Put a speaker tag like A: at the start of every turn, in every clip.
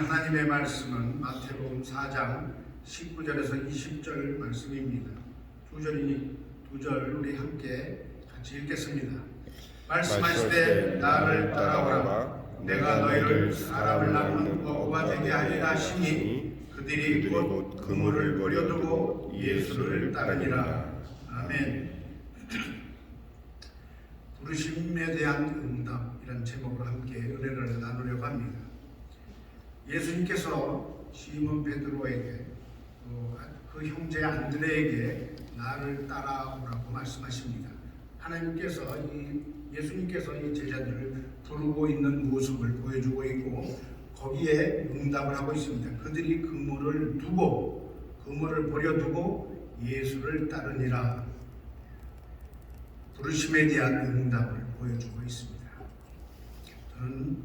A: 하나님의 말씀은 마태복음 4장 19절에서 20절 말씀입니다. 두 절 우리 함께 같이 읽겠습니다. 말씀하시되 나를 따라오라. 내가 너희를 사람을 낳는 어부가 되게 하리라 하시니 그들이 곧 그물을 버려두고 예수를 따르니라. 아멘. 부르심에 대한 응답이라는 제목으로 함께 은혜를 나누려고 합니다. 예수님께서 시몬 베드로에게 그 형제 안드레에게 나를 따라오라고 말씀하십니다. 예수님께서 이 제자들을 부르고 있는 모습을 보여주고 있고 거기에 응답을 하고 있습니다. 그들이 그물을 버려두고 예수를 따르니라. 부르심에 대한 응답을 보여주고 있습니다. 저는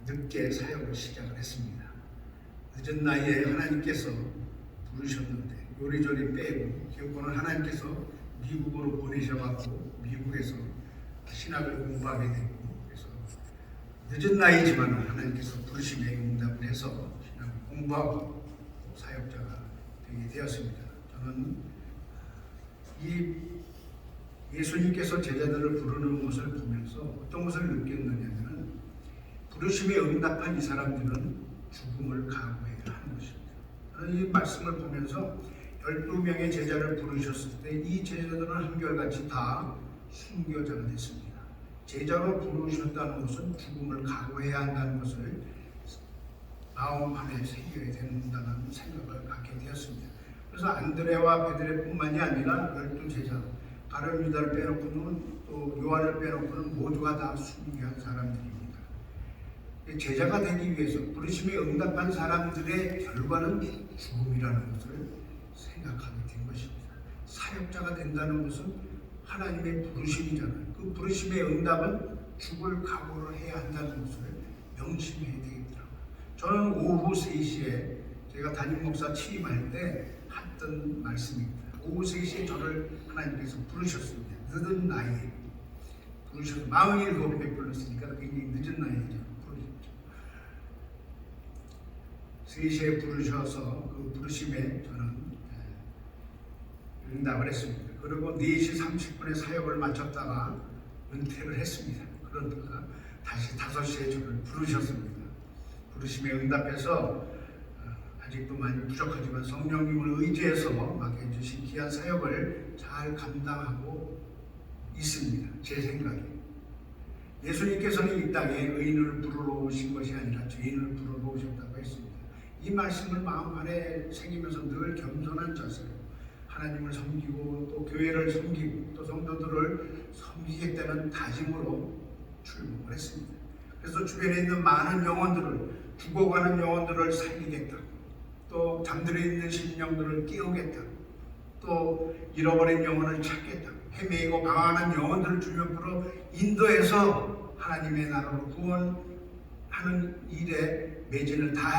A: 늦게 사역을 시작을 했습니다. 늦은 나이에 하나님께서 부르셨는데 요리조리 빼고 결국은 하나님께서 미국으로 보내셔갖고 미국에서 신학을 공부하게 되고 그래서 늦은 나이지만 하나님께서 부르심에 응답을 해서 신학을 공부하고 사역자가 되게 되었습니다. 저는 이 예수님께서 제자들을 부르는 것을 보면서 어떤 것을 느꼈느냐면 부르심에 응답한 이 사람들은 죽음을 각오해야 하는 것입니다. 저는 이 말씀을 보면서 12명의 제자를 부르셨을 때 이 제자들은 한결같이 다 순교자가 됐습니다. 제자로 부르셨다는 것은 죽음을 각오해야 한다는 것을 마음 안에 새겨야 된다는 생각을 갖게 되었습니다. 그래서 안드레와 베드레뿐만이 아니라 12제자 가룟 유다를 빼놓고는 또 요한을 빼놓고는 모두가 다 순교한 사람들입니다. 제자가 되기 위해서 부르심에 응답한 사람들의 결과는 죽음이라는 것을 생각하게 된 것입니다. 사역자가 된다는 것은 하나님의 부르심이잖아요. 그 부르심의 응답은 죽을 각오를 해야 한다는 것을 명심해야 되겠더라고요. 저는 오후 3시에 제가 담임 목사 취임할 때 했던 말씀입니다. 오후 3시에 저를 하나님께서 부르셨습니다. 늦은 나이에 부르셔서 47에 불렀으니까 굉장히 늦은 나이에 3시에 부르셔서 그 부르심에 저는 응답을 했습니다. 그리고 4시 30분에 사역을 마쳤다가 은퇴를 했습니다. 그러다가 다시 5시에 저를 부르셨습니다. 부르심에 응답해서 아직도 많이 부족하지만 성령님을 의지해서 맡겨주신 귀한 사역을 잘 감당하고 있습니다. 제 생각에 예수님께서는 이 땅에 의인을 부르러 오신 것이 아니라 죄인을 부르러 오셨다고 했습니다. 이 말씀을 마음 안에 새기면서 늘 겸손한 자세로 하나님을 섬기고 또 교회를 섬기고 또 성도들을 섬기겠다는 다짐으로 출범을 했습니다. 그래서 주변에 있는 많은 영혼들을 죽어가는 영혼들을 살리겠다. 또 잠들어 있는 심령들을 깨우겠다. 또 잃어버린 영혼을 찾겠다. 헤매이고 방황하는 영혼들을 주변으로 인도해서 하나님의 나라로 구원하는 일에 매진을 다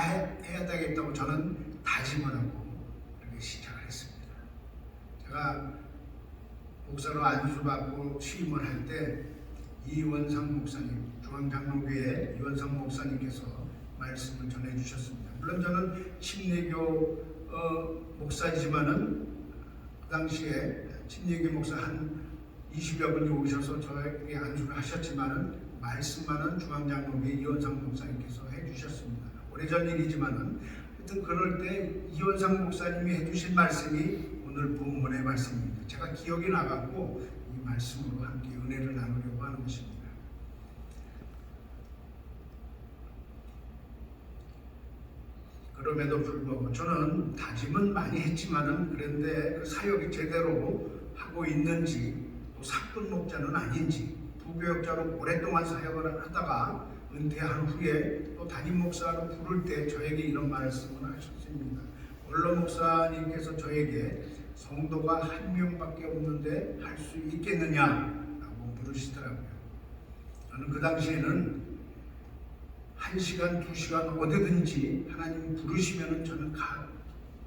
A: 해야 되겠다고 저는 다짐을 하고 그렇게 시작을 했습니다. 제가 목사로 안수받고 취임을 할 때 이원상 목사님, 중앙장로교회 이원상 목사님께서 말씀을 전해주셨습니다. 물론 저는 침례교 목사이지만은 그 당시에 침례교 목사 한 20여 분이 오셔서 저에게 안수를 하셨지만은 말씀만은 중앙장로교회 이원상 목사님께서 해주셨습니다. 오래전 일이지만은 하여튼 그럴 때 이원상 목사님이 해주신 말씀이 오늘 본문의 말씀입니다. 제가 기억이 나갖고 이 말씀으로 함께 은혜를 나누려고 하는 것입니다. 그럼에도 불구하고 저는 다짐은 많이 했지만은 그런데 그 사역이 제대로 하고 있는지 또 사건 목자는 아닌지 부교역자로 오랫동안 사역을 하다가 은퇴한 후에 또 담임 목사로 부를 때 저에게 이런 말씀을 하셨습니다. 원로 목사님께서 저에게 성도가 한 명밖에 없는데 할 수 있겠느냐라고 물으시더라고요. 저는 그 당시에는 1시간, 2시간 어디든지 하나님 부르시면은 저는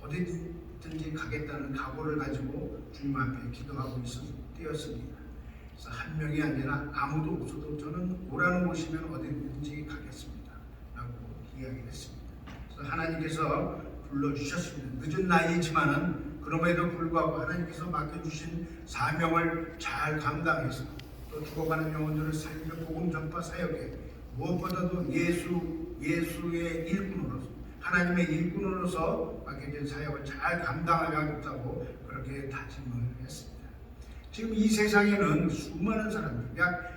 A: 어디든지 가겠다는 각오를 가지고 주님 앞에 기도하고 뛰었습니다. 그래서 한 명이 아니라 아무도 없어도 저는 오라는 곳이면 어디든지 가겠습니다 라고 이야기를 했습니다. 하나님께서 불러주셨습니다. 늦은 나이지만은 그럼에도 불구하고 하나님께서 맡겨주신 사명을 잘 감당해서 또 죽어가는 영혼들을 살리며 복음 전파 사역에 무엇보다도 예수의 일꾼으로서 하나님의 일꾼으로서 맡겨진 사역을 잘 감당하겠다고 그렇게 다짐을 했습니다. 지금 이 세상에는 수많은 사람들, 약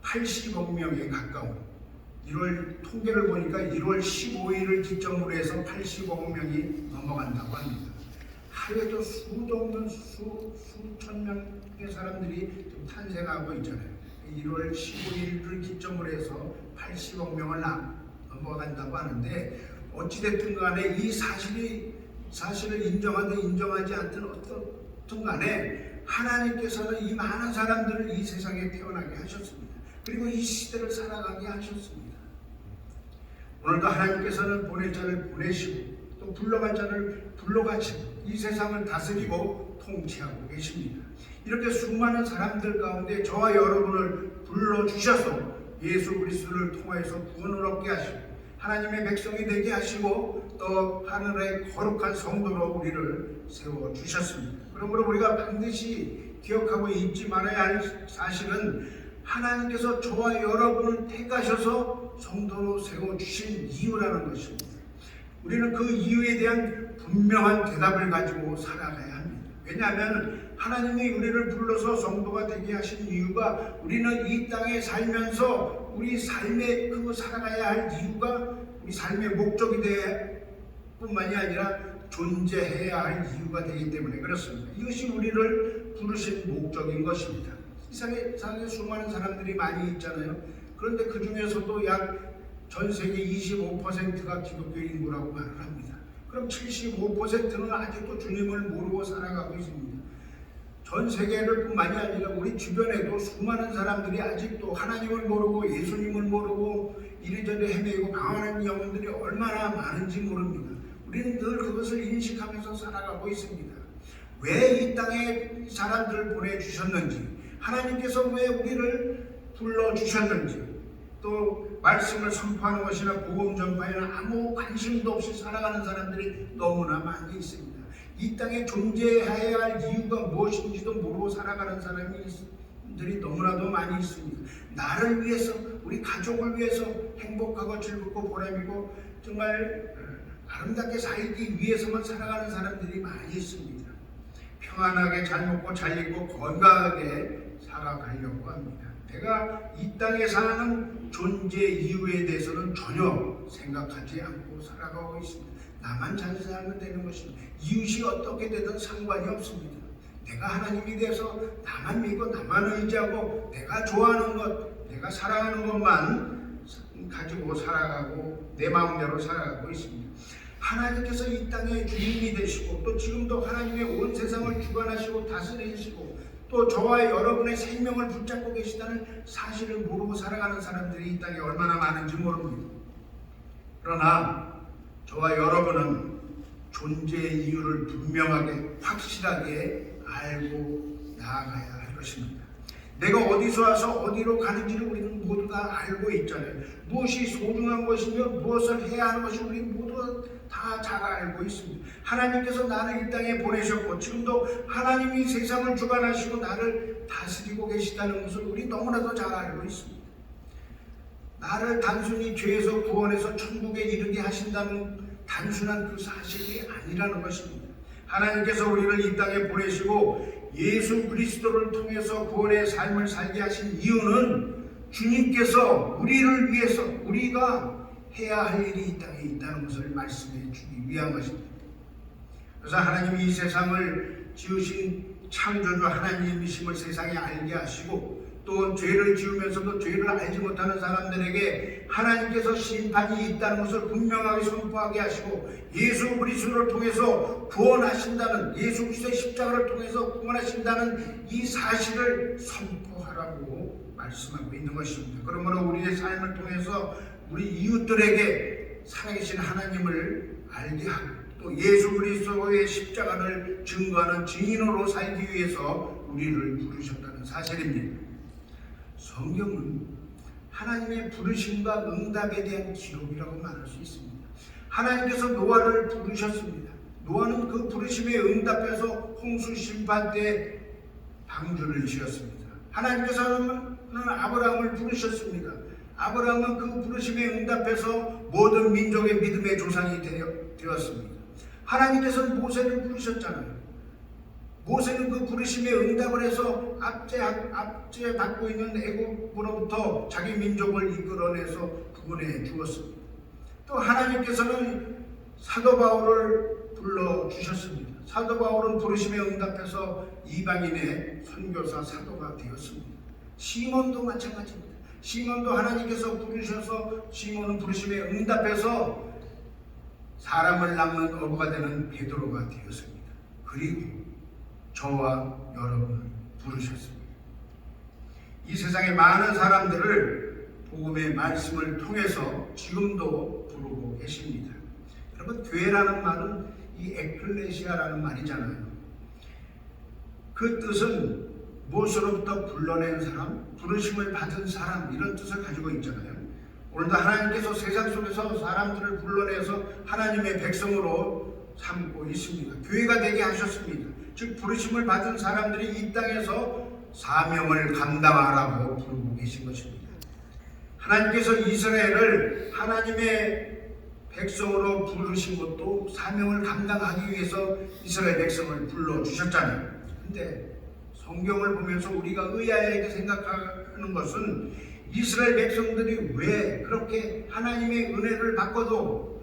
A: 80억 명에 가까운 1월 통계를 보니까 1월 15일을 기점으로 해서 80억 명이 넘어간다고 합니다. 하루에도 수천 명의 사람들이 좀 탄생하고 있잖아요. 1월 15일을 기점으로 해서 80억 명을 넘어간다고 하는데 어찌됐든 간에 이 사실을 인정하든 인정하지 않든 어떻든 간에 하나님께서는 이 많은 사람들을 이 세상에 태어나게 하셨습니다. 그리고 이 시대를 살아가게 하셨습니다. 오늘도 하나님께서는 보낼 자를 보내시고 또 불러갈 자를 불러가시고 이 세상을 다스리고 통치하고 계십니다. 이렇게 수많은 사람들 가운데 저와 여러분을 불러주셔서 예수 그리스도를 통하여서 구원을 얻게 하시고 하나님의 백성이 되게 하시고 또 하늘의 거룩한 성도로 우리를 세워주셨습니다. 그러므로 우리가 반드시 기억하고 잊지 말아야 할 사실은 하나님께서 저와 여러분을 택하셔서 성도로 세워주신 이유라는 것입니다. 우리는 그 이유에 대한 분명한 대답을 가지고 살아가야 합니다. 왜냐하면 하나님이 우리를 불러서 성도가 되게 하신 이유가 우리는 이 땅에 살면서 우리 삶에 그 살아가야 할 이유가 우리 삶의 목적이 뿐만이 아니라 존재해야 할 이유가 되기 때문에 그렇습니다. 이것이 우리를 부르신 목적인 것입니다. 이 세상에 수많은 사람들이 많이 있잖아요. 그런데 그 중에서도 약 전 세계 25%가 기독교 인구라고 말을 합니다. 그럼 75%는 아직도 주님을 모르고 살아가고 있습니다. 전 세계를 뿐만이 아니라 우리 주변에도 수많은 사람들이 아직도 하나님을 모르고 예수님을 모르고 이리저리 헤매고 방황하는 영혼들이 얼마나 많은지 모릅니다. 우리는 늘 그것을 인식하면서 살아가고 있습니다. 왜 이 땅에 사람들을 보내주셨는지, 하나님께서 왜 우리를 불러주셨는지, 또 말씀을 선포하는 것이나 복음 전파에는 아무 관심도 없이 살아가는 사람들이 너무나 많이 있습니다. 이 땅에 존재해야 할 이유가 무엇인지도 모르고 살아가는 사람들이 너무나도 많이 있습니다. 나를 위해서, 우리 가족을 위해서 행복하고 즐겁고 보람이고 정말 아름답게 살기 위해서만 살아가는 사람들이 많이 있습니다. 평안하게 잘 먹고 잘 입고 건강하게 살아가려고 합니다. 내가 이 땅에 사는 존재 이유에 대해서는 전혀 생각하지 않고 살아가고 있습니다. 나만 잘 살면 되는 것입니다. 이웃이 어떻게 되든 상관이 없습니다. 내가 하나님에 대해서 나만 믿고 나만 의지하고 내가 좋아하는 것, 내가 사랑하는 것만 가지고 살아가고 내 마음대로 살아가고 있습니다. 하나님께서 이 땅의 주인이 되시고 또 지금도 하나님의 온 세상을 주관하시고 다스리시고 또 저와 여러분의 생명을 붙잡고 계시다는 사실을 모르고 살아가는 사람들이 이 땅에 얼마나 많은지 모릅니다. 그러나 저와 여러분은 존재의 이유를 분명하게 확실하게 알고 나아가야 할 것입니다. 내가 어디서 와서 어디로 가는지를 우리는 모두 다 알고 있잖아요. 무엇이 소중한 것이며 무엇을 해야 하는 것을 우리 모두 다 잘 알고 있습니다. 하나님께서 나를 이 땅에 보내셨고 지금도 하나님이 세상을 주관하시고 나를 다스리고 계시다는 것을 우리 너무나도 잘 알고 있습니다. 나를 단순히 죄에서 구원해서 천국에 이르게 하신다는 단순한 그 사실이 아니라는 것입니다. 하나님께서 우리를 이 땅에 보내시고 예수 그리스도를 통해서 구원의 삶을 살게 하신 이유는 주님께서 우리를 위해서 우리가 해야 할 일이 이 땅에 있다는 것을 말씀해 주기 위한 것입니다. 그래서 하나님이 이 세상을 지으신 창조주 하나님이심을 세상에 알게 하시고 또 죄를 지으면서도 죄를 알지 못하는 사람들에게 하나님께서 심판이 있다는 것을 분명하게 선포하게 하시고 예수 그리스도를 통해서 구원하신다는 예수 그리스도의 십자가를 통해서 구원하신다는 이 사실을 선포하라고 말씀하고 있는 것입니다. 그러므로 우리의 삶을 통해서 우리 이웃들에게 살아계신 하나님을 알게 하고 또 예수 그리스도의 십자가를 증거하는 증인으로 살기 위해서 우리를 부르셨다는 사실입니다. 성경은 하나님의 부르심과 응답에 대한 기록이라고 말할 수 있습니다. 하나님께서 노아를 부르셨습니다. 노아는 그 부르심에 응답해서 홍수 심판 때 방주를 지었습니다. 하나님께서는 아브라함을 부르셨습니다. 아브라함은 그 부르심에 응답해서 모든 민족의 믿음의 조상이 되었습니다. 하나님께서는 모세를 부르셨잖아요. 모세는 그 부르심에 응답을 해서 압제 받고 있는 애국으로부터 자기 민족을 이끌어내서 구원해 주었습니다. 또 하나님께서는 사도 바울을 불러주셨습니다. 사도 바울은 부르심에 응답해서 이방인의 선교사 사도가 되었습니다. 시몬도 마찬가지입니다. 시몬도 하나님께서 부르셔서 시몬은 부르심에 응답해서 사람을 낚는 어부가 되는 베드로가 되었습니다. 그리고 저와 여러분을 부르셨습니다. 이 세상의 많은 사람들을 복음의 말씀을 통해서 지금도 부르고 계십니다. 여러분, 교회라는 말은 이 에클레시아라는 말이잖아요. 그 뜻은 무엇으로부터 불러낸 사람, 부르심을 받은 사람, 이런 뜻을 가지고 있잖아요. 오늘도 하나님께서 세상 속에서 사람들을 불러내서 하나님의 백성으로 삼고 있습니다. 교회가 되게 하셨습니다. 즉 부르심을 받은 사람들이 이 땅에서 사명을 감당하라고 부르고 계신 것입니다. 하나님께서 이스라엘을 하나님의 백성으로 부르신 것도 사명을 감당하기 위해서 이스라엘 백성을 불러주셨잖아요. 근데 성경을 보면서 우리가 의아하게 생각하는 것은 이스라엘 백성들이 왜 그렇게 하나님의 은혜를 받고도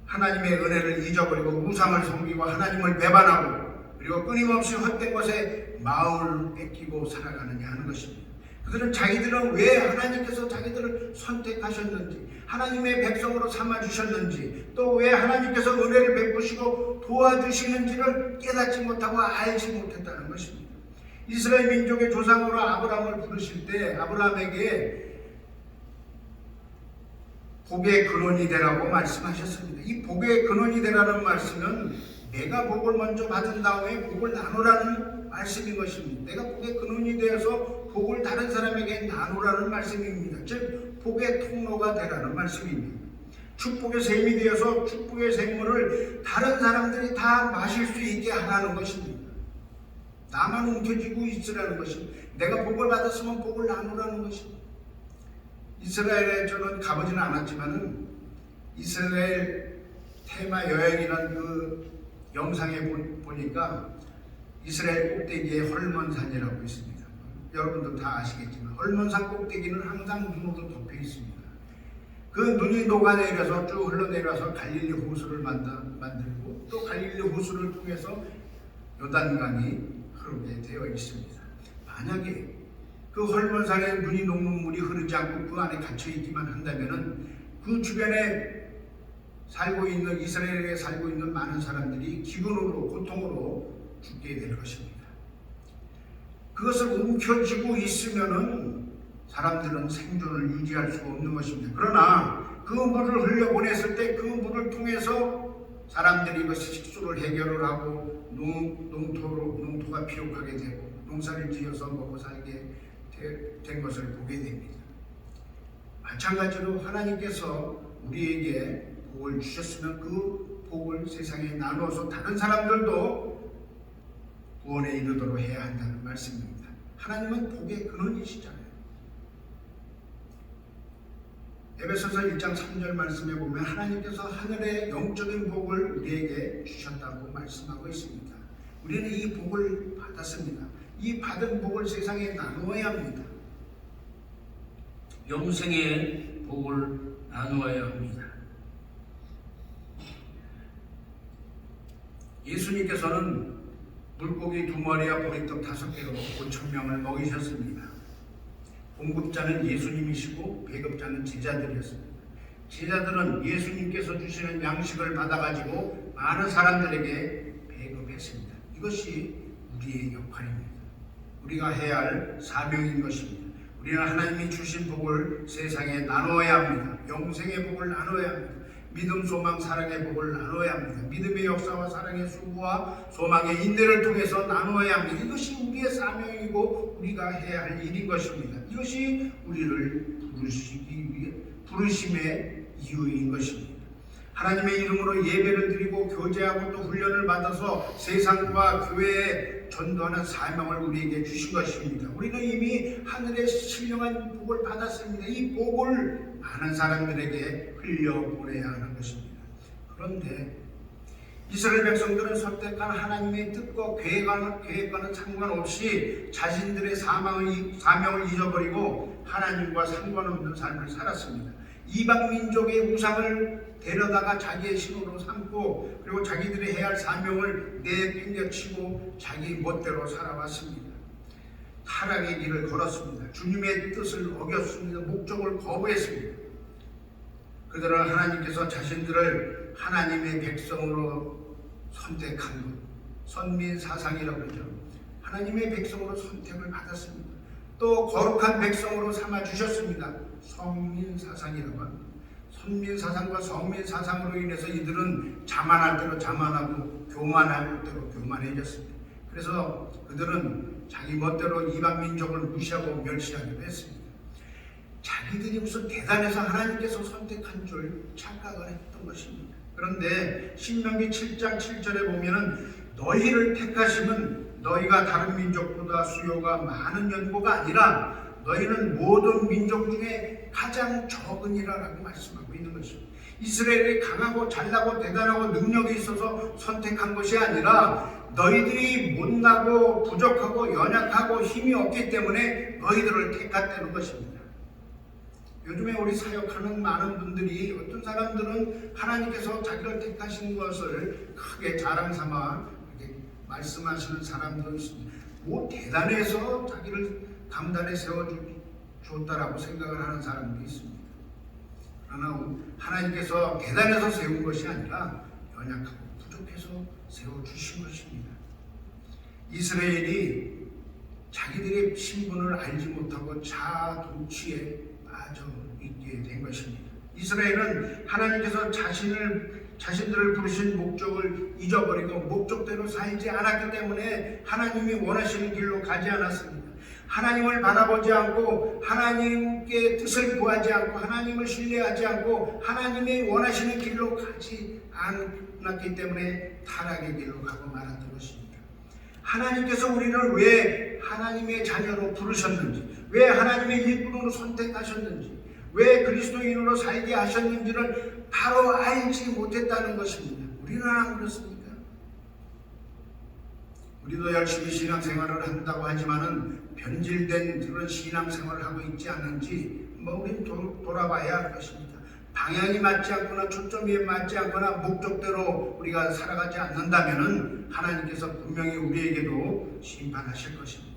A: 하나님의 은혜를 잊어버리고 우상을 섬기고 하나님을 배반하고 그리고 끊임없이 헛된 것에 마음을 뺏기고 살아가느냐 하는 것입니다. 그들은 자기들은 왜 하나님께서 자기들을 선택하셨는지, 하나님의 백성으로 삼아주셨는지, 또 왜 하나님께서 은혜를 베푸시고 도와주시는지를 깨닫지 못하고 알지 못했다는 것입니다. 이스라엘 민족의 조상으로 아브라함을 부르실 때 아브라함에게 복의 근원이 되라고 말씀하셨습니다. 이 복의 근원이 되라는 말씀은 내가 복을 먼저 받은 다음에 복을 나누라는 말씀인 것입니다. 내가 복의 근원이 되어서 복을 다른 사람에게 나누라는 말씀입니다. 즉 복의 통로가 되라는 말씀입니다. 축복의 샘이 되어서 축복의 샘물을 다른 사람들이 다 마실 수 있게 하라는 것입니다. 나만 움켜쥐고 있으라는 것입니다. 내가 복을 받았으면 복을 나누라는 것입니다. 이스라엘에 저는 가보지는 않았지만은 이스라엘 테마 여행이라는 그 영상에 보니까 이스라엘 꼭대기에 헐몬산이라고 있습니다. 여러분도 다 아시겠지만 헐몬산 꼭대기는 항상 눈으로 덮여 있습니다. 그 눈이 녹아내려서 쭉 흘러내려서 갈릴리 호수를 만들고 또 갈릴리 호수를 통해서 요단강이 흐르게 되어 있습니다. 만약에 그 헐몬산에 눈이 녹는 물이 흐르지 않고 그 안에 갇혀 있기만 한다면은 그 주변에 살고 있는 이스라엘에 살고 있는 많은 사람들이 기근으로 고통으로 죽게 될 것입니다. 그것을 움켜쥐고 있으면은 사람들은 생존을 유지할 수가 없는 것입니다. 그러나 그 물을 흘려보냈을 때 그 물을 통해서 사람들이 그 식수를 해결을 하고 농토가 비옥하게 되고 농사를 지어서 먹고 살게 된 것을 보게 됩니다. 마찬가지로 하나님께서 우리에게 복을 주셨으면 그 복을 세상에 나누어서 다른 사람들도 구원에 이르도록 해야 한다는 말씀입니다. 하나님은 복의 근원이시잖아요. 에베소서 1장 3절 말씀에 보면 하나님께서 하늘의 영적인 복을 우리에게 주셨다고 말씀하고 있습니다. 우리는 이 복을 받았습니다. 이 받은 복을 세상에 나누어야 합니다.
B: 영생의 복을 나누어야 합니다.
A: 예수님께서는 물고기 2마리와 보리떡 5개로 5,000명을 먹이셨습니다. 공급자는 예수님이시고 배급자는 제자들이었습니다. 제자들은 예수님께서 주시는 양식을 받아가지고 많은 사람들에게 배급했습니다. 이것이 우리의 역할입니다. 우리가 해야 할 사명인 것입니다. 우리는 하나님이 주신 복을 세상에 나누어야 합니다. 영생의 복을 나누어야 합니다. 믿음, 소망, 사랑의 복을 나누어야 합니다. 믿음의 역사와 사랑의 수고와 소망의 인내를 통해서 나누어야 합니다. 이것이 우리의 사명이고 우리가 해야 할 일인 것입니다. 이것이 우리를 부르시기 위해 부르심의 이유인 것입니다. 하나님의 이름으로 예배를 드리고 교제하고 또 훈련을 받아서 세상과 교회에 전도하는 사명을 우리에게 주신 것입니다. 우리는 이미 하늘의 신령한 복을 받았습니다. 이 복을 많은 사람들에게 흘려보내야 하는 것입니다. 그런데 이스라엘 백성들은 선택한 하나님의 뜻과 계획과는 상관없이 자신들의 사명을 잊어버리고 하나님과 상관없는 삶을 살았습니다. 이방 민족의 우상을 데려다가 자기의 신으로 삼고 그리고 자기들이 해야 할 사명을 내팽개치고 자기 멋대로 살아왔습니다. 타락의 길을 걸었습니다. 주님의 뜻을 어겼습니다. 목적을 거부했습니다. 그들은 하나님께서 자신들을 하나님의 백성으로 선택한 것, 선민사상이라고 그러죠. 하나님의 백성으로 선택을 받았습니다. 또 거룩한 백성으로 삼아주셨습니다. 성민사상이라고 합니다. 선민사상과 성민사상으로 인해서 이들은 자만할 대로 자만하고 교만할 대로 교만해졌습니다. 그래서 그들은 자기 멋대로 이방 민족을 무시하고 멸시하기도 했습니다. 자기들이 무슨 대단해서 하나님께서 선택한 줄 착각을 했던 것입니다. 그런데 신명기 7장 7절에 보면은 너희를 택하심은 너희가 다른 민족보다 수요가 많은 연고가 아니라 너희는 모든 민족 중에 가장 적으니라라고 말씀하고 있는 것입니다. 이스라엘이 강하고 잘나고 대단하고 능력이 있어서 선택한 것이 아니라 너희들이 못나고 부족하고 연약하고 힘이 없기 때문에 너희들을 택했다는 것입니다. 요즘에 우리 사역하는 많은 분들이 어떤 사람들은 하나님께서 자기를 택하신 것을 크게 자랑삼아 이렇게 말씀하시는 사람들은 있습니다. 뭐 대단해서 자기를 강단에 세워줬다라고 생각을 하는 사람도 있습니다. 그러나 하나님께서 대단해서 세운 것이 아니라 연약하고 부족해서 세워주신 것입니다. 이스라엘이 자기들의 신분을 알지 못하고 자아도취에 빠져 있게 된 것입니다. 이스라엘은 하나님께서 자신들을 부르신 목적을 잊어버리고 목적대로 살지 않았기 때문에 하나님이 원하시는 길로 가지 않았습니다. 하나님을 바라보지 않고 하나님께 뜻을 구하지 않고 하나님을 신뢰하지 않고 하나님이 원하시는 길로 가지 않았기 때문에 타락의 길로 가고 말았던 것입니다. 하나님께서 우리를 왜 하나님의 자녀로 부르셨는지, 왜 하나님의 일꾼으로 선택하셨는지, 왜 그리스도인으로 살게 하셨는지를 바로 알지 못했다는 것입니다. 우리는 안 그렇습니까? 우리도 열심히 신앙생활을 한다고 하지만은 변질된 그런 신앙생활을 하고 있지 않는지 우리는 돌아봐야 할 것입니다. 방향이 맞지 않거나 초점이 맞지 않거나 목적대로 우리가 살아가지 않는다면은 하나님께서 분명히 우리에게도 심판하실 것입니다.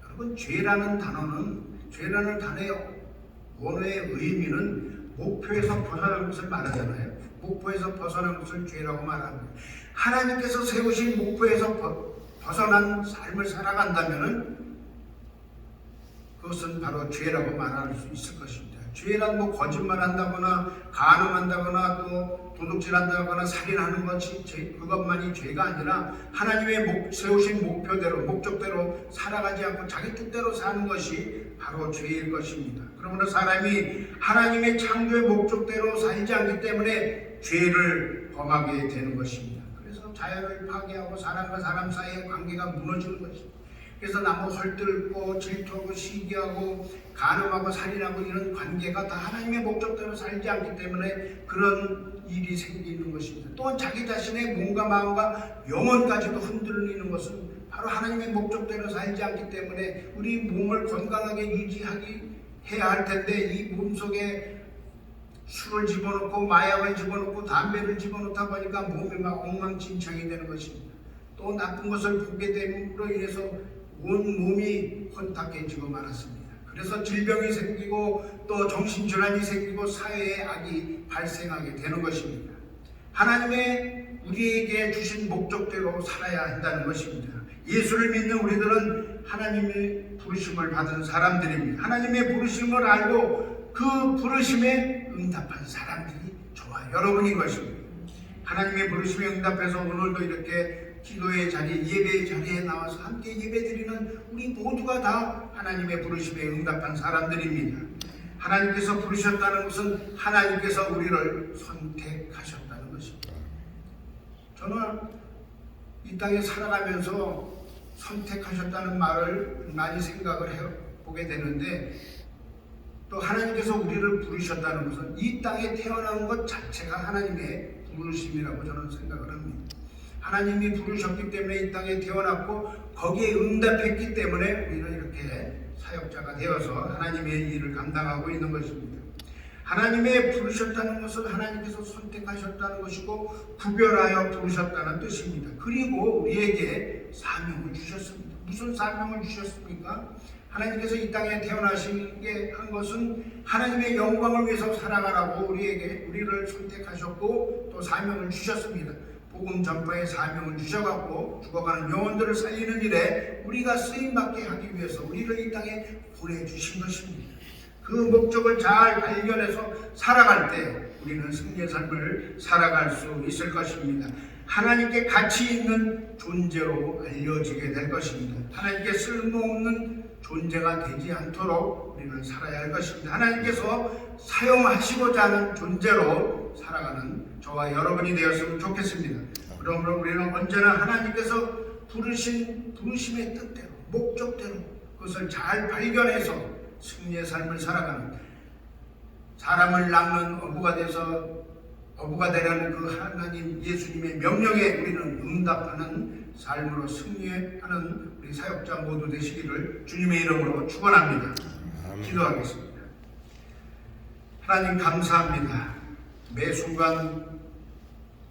A: 여러분, 죄라는 단어의 원어의 의미는 목표에서 벗어난 것을 말하잖아요. 목표에서 벗어난 것을 죄라고 말합니다. 하나님께서 세우신 목표에서 벗어난 삶을 살아간다면은 그것은 바로 죄라고 말할 수 있을 것입니다. 죄란 거짓말한다거나 간음한다거나 또 도둑질한다거나 살인하는 것이 그것만이 죄가 아니라 하나님의 세우신 목표대로 목적대로 살아가지 않고 자기 뜻대로 사는 것이 바로 죄일 것입니다. 그러므로 사람이 하나님의 창조의 목적대로 살지 않기 때문에 죄를 범하게 되는 것입니다. 그래서 자연을 파괴하고 사람과 사람 사이의 관계가 무너지는 것입니다. 그래서 나무 헐뜯고 질투하고 시기하고 간음하고 살인하고 이런 관계가 다 하나님의 목적대로 살지 않기 때문에 그런 일이 생기는 것입니다. 또한 자기 자신의 몸과 마음과 영혼까지도 흔들리는 것은 바로 하나님의 목적대로 살지 않기 때문에 우리 몸을 건강하게 해야 할 텐데 이 몸속에 술을 집어넣고 마약을 집어넣고 담배를 집어넣다 보니까 몸이 막 엉망진창이 되는 것입니다. 또 나쁜 것을 보게 됨으로 인해서 온 몸이 혼탁해지고 말았습니다. 그래서 질병이 생기고 또 정신질환이 생기고 사회에 악이 발생하게 되는 것입니다. 하나님의 우리에게 주신 목적대로 살아야 한다는 것입니다. 예수를 믿는 우리들은 하나님의 부르심을 받은 사람들입니다. 하나님의 부르심을 알고 그 부르심에 응답한 사람들이 저와 여러분인 것입니다. 하나님의 부르심에 응답해서 오늘도 이렇게 기도의 자리, 예배의 자리에 나와서 함께 예배드리는 우리 모두가 다 하나님의 부르심에 응답한 사람들입니다. 하나님께서 부르셨다는 것은 하나님께서 우리를 선택하셨다는 것입니다. 저는 이 땅에 살아가면서 선택하셨다는 말을 많이 생각을 해보게 되는데, 또 하나님께서 우리를 부르셨다는 것은 이 땅에 태어난 것 자체가 하나님의 부르심이라고 저는 생각을 합니다. 하나님이 부르셨기 때문에 이 땅에 태어났고 거기에 응답했기 때문에 우리는 이렇게 사역자가 되어서 하나님의 일을 감당하고 있는 것입니다. 하나님의 부르셨다는 것은 하나님께서 선택하셨다는 것이고 구별하여 부르셨다는 뜻입니다. 그리고 우리에게 사명을 주셨습니다. 무슨 사명을 주셨습니까? 하나님께서 이 땅에 태어나시게 한 것은 하나님의 영광을 위해서 살아가라고 우리를 선택하셨고 또 사명을 주셨습니다. 복음 전파의 사명을 주셔갖고 죽어가는 영혼들을 살리는 일에 우리가 쓰임받게 하기 위해서 우리를 이 땅에 보내주신 것입니다. 그 목적을 잘 발견해서 살아갈 때 우리는 승리의 삶을 살아갈 수 있을 것입니다. 하나님께 가치 있는 존재로 알려지게 될 것입니다. 하나님께 쓸모없는 존재가 되지 않도록 우리는 살아야 할 것입니다. 하나님께서 사용하시고자 하는 존재로 살아가는 저와 여러분이 되었으면 좋겠습니다. 그러므로 우리는 언제나 하나님께서 부르신 부르심의 뜻대로 목적대로 그것을 잘 발견해서 승리의 삶을 살아가는, 사람을 낳는 어부가 되라는 그 하나님 예수님의 명령에 우리는 응답하는 삶으로 승리하는 우리 사역자 모두 되시기를 주님의 이름으로 축원합니다. 기도하겠습니다. 하나님 감사합니다. 매 순간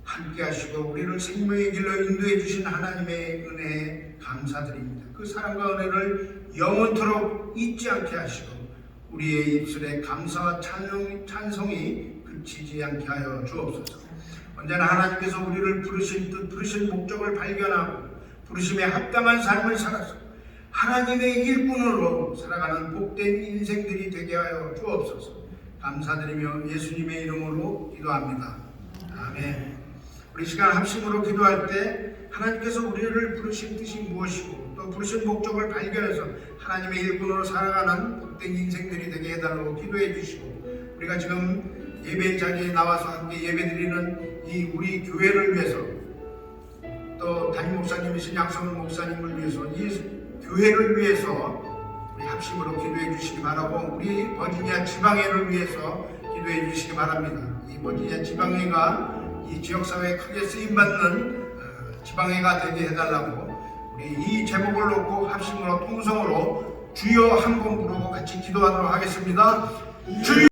A: 함께 하시고 우리를 생명의 길로 인도해 주신 하나님의 은혜에 감사드립니다. 그 사랑과 은혜를 영원토록 잊지 않게 하시고 우리의 입술에 감사와 찬송이 그치지 않게 하여 주옵소서. 언제나 하나님께서 우리를 부르신 뜻, 부르신 목적을 발견하고 부르심에 합당한 삶을 살아서 하나님의 일꾼으로 살아가는 복된 인생들이 되게 하여 주옵소서. 감사드리며 예수님의 이름으로 기도합니다. 아멘. 우리 시간 합심으로 기도할 때 하나님께서 우리를 부르신 뜻이 무엇이고 또 부르신 목적을 발견해서 하나님의 일꾼으로 살아가는 복된 인생들이 되게 해달라고 기도해 주시고, 우리가 지금 예배 자리에 나와서 함께 예배드리는 이 우리 교회를 위해서 또 담임 목사님이신 양성훈 목사님을 위해서 이 교회를 위해서 우리 합심으로 기도해 주시기 바라고, 우리 버지니아 지방회를 위해서 기도해 주시기 바랍니다. 이 버지니아 지방회가 이 지역사회에 크게 쓰임받는 지방회가 되게 해달라고 우리 이 제목을 놓고 합심으로 통성으로 주여 한 번 부르고 같이 기도하도록 하겠습니다. 주여